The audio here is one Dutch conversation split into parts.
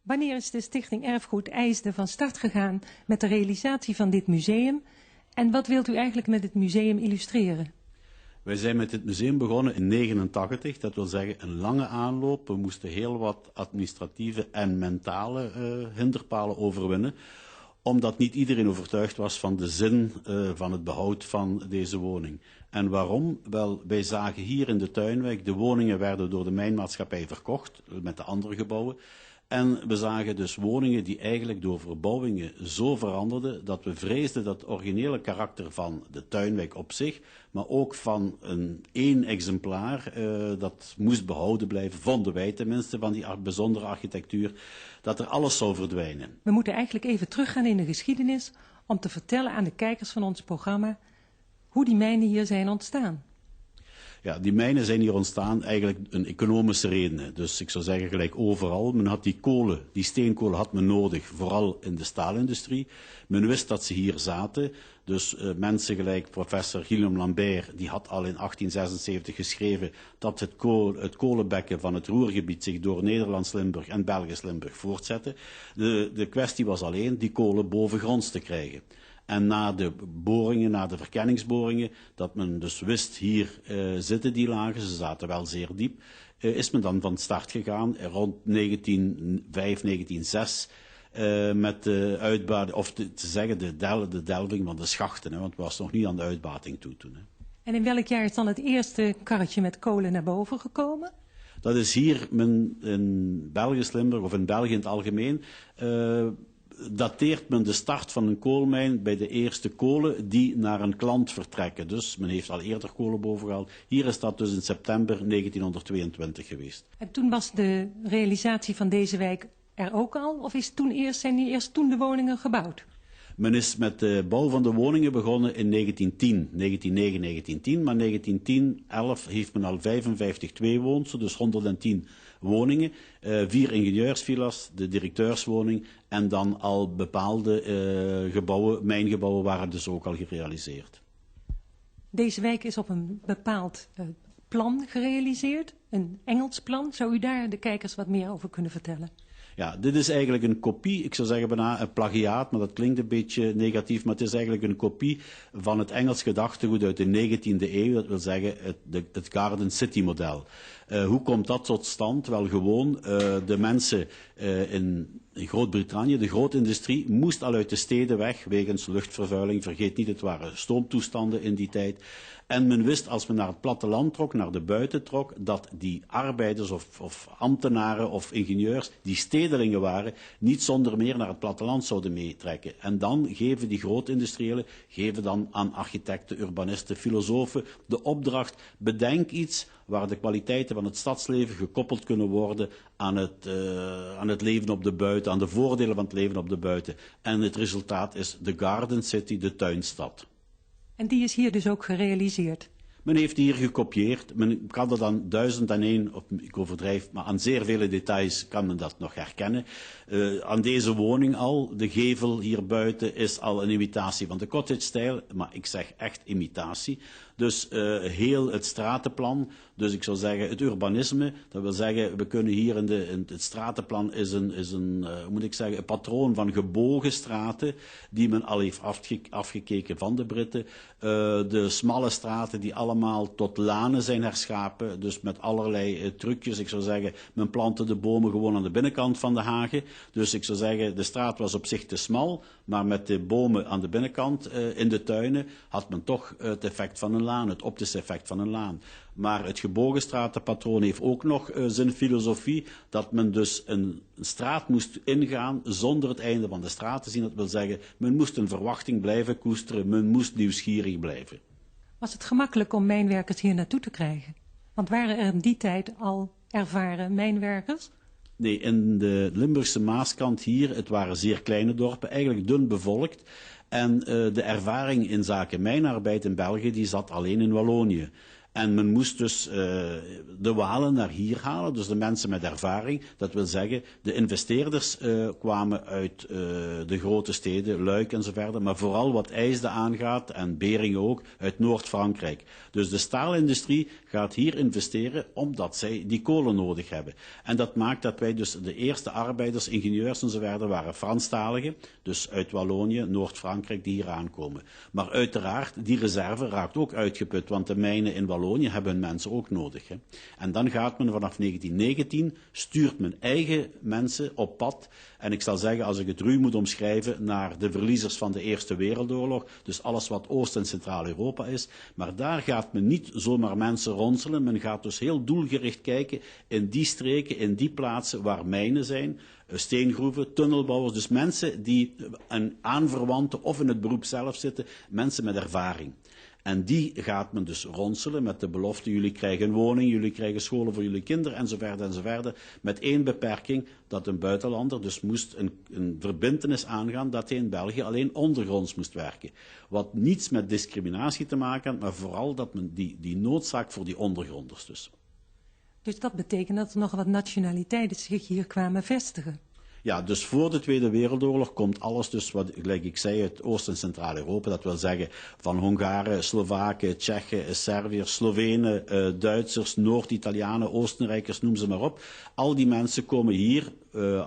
Wanneer is de Stichting Erfgoed IJsden van start gegaan met de realisatie van dit museum? En wat wilt u eigenlijk met het museum illustreren? Wij zijn met het museum begonnen in 1989, dat wil zeggen een lange aanloop. We moesten heel wat administratieve en mentale hinderpalen overwinnen, omdat niet iedereen overtuigd was van de zin van het behoud van deze woning. En waarom? Wel, wij zagen hier in de Tuinwijk, de woningen werden door de mijnmaatschappij verkocht, met de andere gebouwen. En we zagen dus woningen die eigenlijk door verbouwingen zo veranderden dat we vreesden dat het originele karakter van de Tuinwijk op zich, maar ook van één exemplaar, dat moest behouden blijven, vonden wij tenminste, van die bijzondere architectuur, dat er alles zou verdwijnen. We moeten eigenlijk even teruggaan in de geschiedenis om te vertellen aan de kijkers van ons programma hoe die mijnen hier zijn ontstaan. Ja, die mijnen zijn hier ontstaan eigenlijk een economische redenen. Dus ik zou zeggen gelijk overal. Men had die steenkolen had men nodig, vooral in de staalindustrie. Men wist dat ze hier zaten. Dus mensen gelijk professor Guillaume Lambert, die had al in 1876 geschreven dat het kolenbekken van het Roergebied zich door Nederlands-Limburg en Belgisch-Limburg voortzette. De kwestie was alleen die kolen bovengronds te krijgen. En na de boringen, na de verkenningsboringen, dat men dus wist, hier zitten die lagen, ze zaten wel zeer diep, is men dan van start gegaan rond 1905, 1906, met de uitbating, of te zeggen de delving van de schachten, want het was nog niet aan de uitbating toe toen. Hè. En in welk jaar is dan het eerste karretje met kolen naar boven gekomen? Dat is hier in Belgisch-Limburg, of in België in het algemeen, dateert men de start van een koolmijn bij de eerste kolen die naar een klant vertrekken. Dus men heeft al eerder kolen bovengehaald. Hier is dat dus in september 1922 geweest. En toen was de realisatie van deze wijk er ook al? Of zijn eerst toen de woningen gebouwd? Men is met de bouw van de woningen begonnen in 1909, 1910. Maar 1910, 11 heeft men al 55 tweewoonsen, dus 110 woningen. 4 ingenieursvilla's, de directeurswoning en dan al bepaalde gebouwen, mijngebouwen waren dus ook al gerealiseerd. Deze wijk is op een bepaald plan gerealiseerd, een Engels plan. Zou u daar de kijkers wat meer over kunnen vertellen? Ja, dit is eigenlijk een kopie, ik zou zeggen bijna een plagiaat, maar dat klinkt een beetje negatief, maar het is eigenlijk een kopie van het Engels gedachtegoed uit de 19e eeuw, dat wil zeggen het Garden City model. Hoe komt dat tot stand? Wel gewoon, de mensen in Groot-Brittannië, de grootindustrie, moest al uit de steden weg, wegens luchtvervuiling. Vergeet niet, het waren stoomtoestanden in die tijd. En men wist, als men naar het platteland trok, naar de buiten trok, dat die arbeiders of ambtenaren of ingenieurs, die stedelingen waren, niet zonder meer naar het platteland zouden meetrekken. En dan geven die grootindustriëlen, geven aan architecten, urbanisten, filosofen de opdracht, bedenk iets waar de kwaliteiten van het stadsleven gekoppeld kunnen worden aan het leven op de buiten, aan de voordelen van het leven op de buiten. En het resultaat is de Garden City, de tuinstad. En die is hier dus ook gerealiseerd? Men heeft hier gekopieerd. Men kan er dan 1001, of ik overdrijf, maar aan zeer vele details kan men dat nog herkennen. Aan deze woning al, de gevel hier buiten is al een imitatie van de cottage-stijl, maar ik zeg echt imitatie. Dus heel het stratenplan, dus ik zou zeggen het urbanisme, dat wil zeggen, we kunnen hier het stratenplan is een patroon van gebogen straten, die men al heeft afgekeken van de Britten. De smalle straten die allemaal tot lanen zijn herschapen, dus met allerlei trucjes. Ik zou zeggen, men plantte de bomen gewoon aan de binnenkant van de hagen. Dus ik zou zeggen, de straat was op zich te smal, maar met de bomen aan de binnenkant in de tuinen had men toch het effect van een laan, het optische effect van een laan. Maar het gebogen stratenpatroon heeft ook nog zijn filosofie, dat men dus een straat moest ingaan zonder het einde van de straat te zien. Dat wil zeggen, men moest een verwachting blijven koesteren, men moest nieuwsgierig blijven. Was het gemakkelijk om mijnwerkers hier naartoe te krijgen? Want waren er in die tijd al ervaren mijnwerkers? Nee, in de Limburgse Maaskant hier, het waren zeer kleine dorpen, eigenlijk dun bevolkt. En de ervaring in zaken mijnarbeid in België, die zat alleen in Wallonië. En men moest dus de Walen naar hier halen, dus de mensen met ervaring. Dat wil zeggen, de investeerders kwamen uit de grote steden, Luik en zo verder, maar vooral wat IJsden aangaat, en Beringen ook, uit Noord-Frankrijk. Dus de staalindustrie gaat hier investeren omdat zij die kolen nodig hebben. En dat maakt dat wij dus de eerste arbeiders, ingenieurs en zo verder, waren Franstaligen, dus uit Wallonië, Noord-Frankrijk, die hier aankomen. Maar uiteraard, die reserve raakt ook uitgeput, want de mijnen in Wallonië hebben hun mensen ook nodig. Hè. En dan gaat men vanaf 1919, stuurt men eigen mensen op pad. En ik zal zeggen, als ik het ruw moet omschrijven, naar de verliezers van de Eerste Wereldoorlog. Dus alles wat Oost- en Centraal-Europa is. Maar daar gaat men niet zomaar mensen ronselen. Men gaat dus heel doelgericht kijken in die streken, in die plaatsen waar mijnen zijn. Steengroeven, tunnelbouwers. Dus mensen die aanverwanten of in het beroep zelf zitten. Mensen met ervaring. En die gaat men dus ronselen met de belofte, jullie krijgen een woning, jullie krijgen scholen voor jullie kinderen enzovoort enzovoort. Met één beperking, dat een buitenlander dus moest een verbintenis aangaan dat hij in België alleen ondergronds moest werken. Wat niets met discriminatie te maken had, maar vooral dat men die noodzaak voor die ondergronders dus. Dus dat betekent dat er nog wat nationaliteiten zich hier kwamen vestigen. Ja, dus voor de Tweede Wereldoorlog komt alles dus, wat, gelijk ik zei, uit Oost- en Centraal-Europa. Dat wil zeggen van Hongaren, Slowaken, Tsjechen, Serviërs, Slovenen, Duitsers, Noord-Italianen, Oostenrijkers, noem ze maar op. Al die mensen komen hier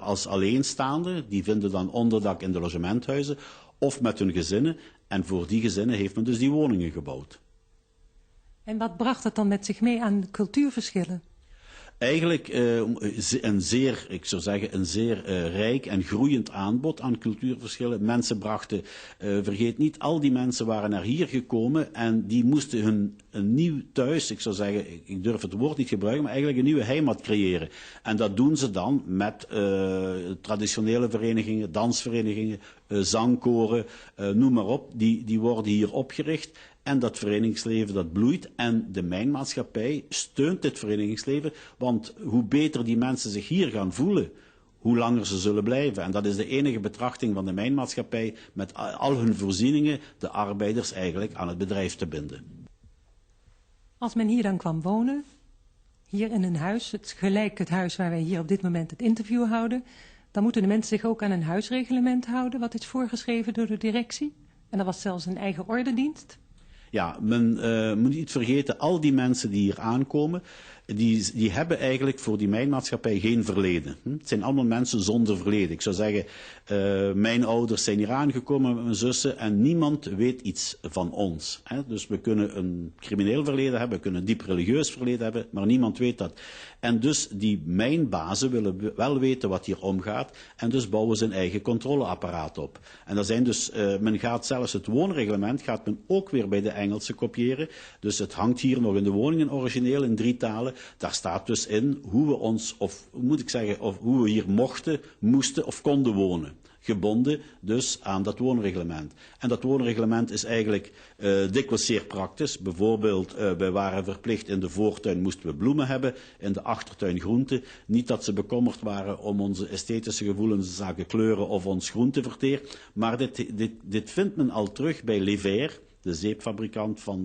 als alleenstaande. Die vinden dan onderdak in de logementhuizen of met hun gezinnen. En voor die gezinnen heeft men dus die woningen gebouwd. En wat bracht het dan met zich mee aan cultuurverschillen? Eigenlijk een zeer rijk en groeiend aanbod aan cultuurverschillen. Mensen brachten, vergeet niet, al die mensen waren naar hier gekomen en die moesten een nieuw thuis, ik zou zeggen, ik durf het woord niet gebruiken, maar eigenlijk een nieuwe heimat creëren. En dat doen ze dan met traditionele verenigingen, dansverenigingen, zangkoren, noem maar op. Die worden hier opgericht. En dat verenigingsleven dat bloeit en de mijnmaatschappij steunt dit verenigingsleven, want hoe beter die mensen zich hier gaan voelen, hoe langer ze zullen blijven. En dat is de enige betrachting van de mijnmaatschappij met al hun voorzieningen de arbeiders eigenlijk aan het bedrijf te binden. Als men hier dan kwam wonen, hier in een huis, gelijk het huis waar wij hier op dit moment het interview houden, dan moeten de mensen zich ook aan een huisreglement houden, wat is voorgeschreven door de directie. En dat was zelfs een eigen ordendienst. Ja, men moet niet vergeten, al die mensen die hier aankomen, die hebben eigenlijk voor die mijnmaatschappij geen verleden. Het zijn allemaal mensen zonder verleden. Ik zou zeggen, mijn ouders zijn hier aangekomen met mijn zussen en niemand weet iets van ons. Dus we kunnen een crimineel verleden hebben, we kunnen een diep religieus verleden hebben, maar niemand weet dat. En dus die mijnbazen willen wel weten wat hier omgaat en dus bouwen ze een eigen controleapparaat op. En dat zijn dus, men gaat zelfs het woonreglement gaat men ook weer bij de Engelsen kopiëren. Dus het hangt hier nog in de woningen origineel in 3 talen. Daar staat dus in hoe we ons, of moet ik zeggen, of hoe we hier mochten, moesten of konden wonen. Gebonden dus aan dat woonreglement. En dat woonreglement is eigenlijk dikwijls zeer praktisch. Bijvoorbeeld, wij waren verplicht in de voortuin moesten we bloemen hebben, in de achtertuin groenten. Niet dat ze bekommerd waren om onze esthetische gevoelens, zaken kleuren of ons groenteverteer. Maar dit vindt men al terug bij Lever, de zeepfabrikant van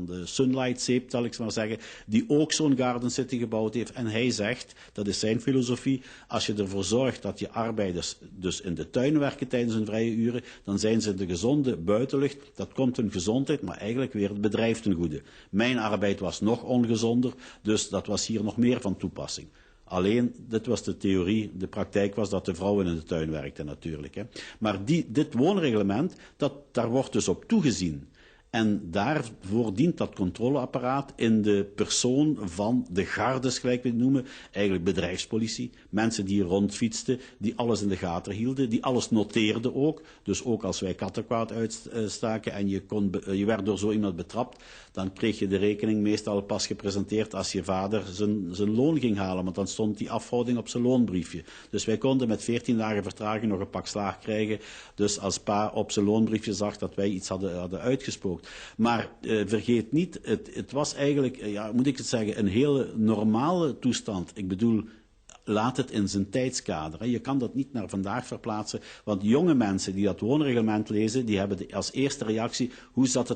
de Sunlight zeep, zal ik maar zeggen, die ook zo'n Garden City gebouwd heeft. En hij zegt, dat is zijn filosofie, als je ervoor zorgt dat je arbeiders dus in de tuin werken tijdens hun vrije uren, dan zijn ze in de gezonde buitenlucht, dat komt hun gezondheid, maar eigenlijk weer het bedrijf ten goede. Mijn arbeid was nog ongezonder, dus dat was hier nog meer van toepassing. Alleen, dit was de theorie, de praktijk was dat de vrouwen in de tuin werkten natuurlijk. Hè. Maar dit woonreglement, daar wordt dus op toegezien. En daarvoor dient dat controleapparaat in de persoon van de gardes, gelijk we het noemen, eigenlijk bedrijfspolitie. Mensen die rondfietsten, die alles in de gaten hielden, die alles noteerden ook. Dus ook als wij kattenkwaad uitstaken en je werd door zo iemand betrapt, dan kreeg je de rekening meestal pas gepresenteerd als je vader zijn loon ging halen, want dan stond die afhouding op zijn loonbriefje. Dus wij konden met 14 dagen vertraging nog een pak slaag krijgen. Dus als pa op zijn loonbriefje zag dat wij iets hadden uitgespookt. Maar vergeet niet, het was eigenlijk, moet ik het zeggen, een hele normale toestand. Ik bedoel, laat het in zijn tijdskader. Hè. Je kan dat niet naar vandaag verplaatsen, want jonge mensen die dat woonreglement lezen, die hebben als eerste reactie, hoe zat het